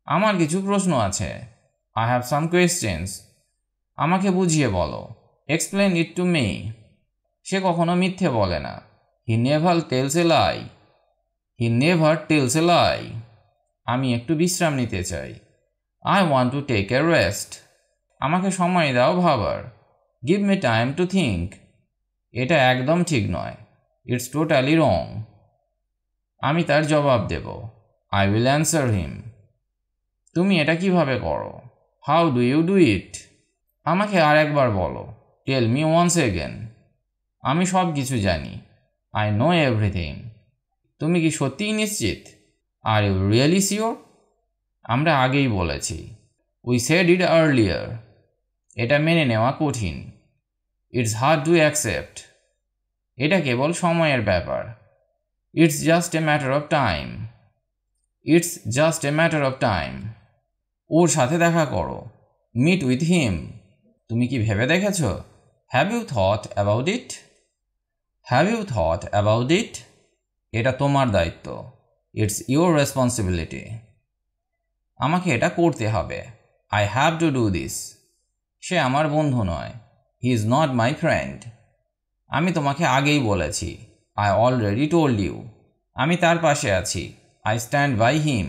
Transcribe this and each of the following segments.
আমার কিছু প্রশ্ন আছে। I have some questions. আমাকে বুঝিয়ে বলো। Explain it to me. সে কখনো মিথ্যে বলে না। He never tells a lie. He never tells a lie. আমি একটু বিশ্রাম নিতে চাই। I want to take a rest. আমাকে সময় দাও ভাবার। Give me time to think. এটা একদম ঠিক নয়। It's totally wrong. আমি তার জবাব দেব। I will answer him. তুমি এটা কিভাবে করো? How do you do it? আমাকে আরেকবার বলো। Tell me once again. আমি সব কিছু জানি। I know everything. তুমি কি সত্যিই নিশ্চিত? Are you really sure? আমরা আগেই বলেছি। We said it earlier. এটা মেনে নেওয়া কঠিন। It's hard to accept. এটা কেবল সময়ের ব্যাপার। It's just a matter of time. It's just a matter of time. ওর সাথে দেখা করো। Meet with him. তুমি কি ভেবে দেখেছো? Have you thought about it? Have you thought about it? এটা তোমার দায়িত্ব। It's your responsibility. আমাকে এটা করতে হবে। I have to do this. সে আমার বন্ধু নয়। He is not my friend. আমি তোমাকে আগেই বলেছি। I already told you. আমি তার পাশে আছি। I stand by him.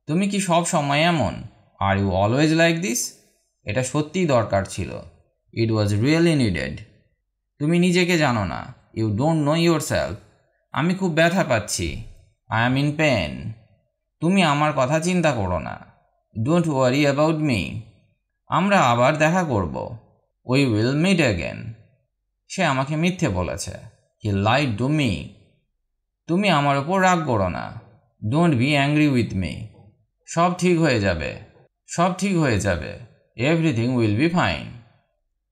তুমি কি সব সময় এমন? Are you always like this? এটা সত্যিই দরকার ছিল। It was really needed. তুমি নিজেকে জানো না। You don't know yourself. আমি খুব ব্যথা পাচ্ছি। I am in pain. তুমি আমার কথা চিন্তা করো না। Don't worry about me. আমরা আবার দেখা করব। We will meet again. সে আমাকে মিথ্যে বলেছে। He lied to me. তুমি আমার উপর রাগ করো না। Don't be angry with me. সব ঠিক হয়ে যাবে। সব ঠিক হয়ে যাবে। Everything will be fine.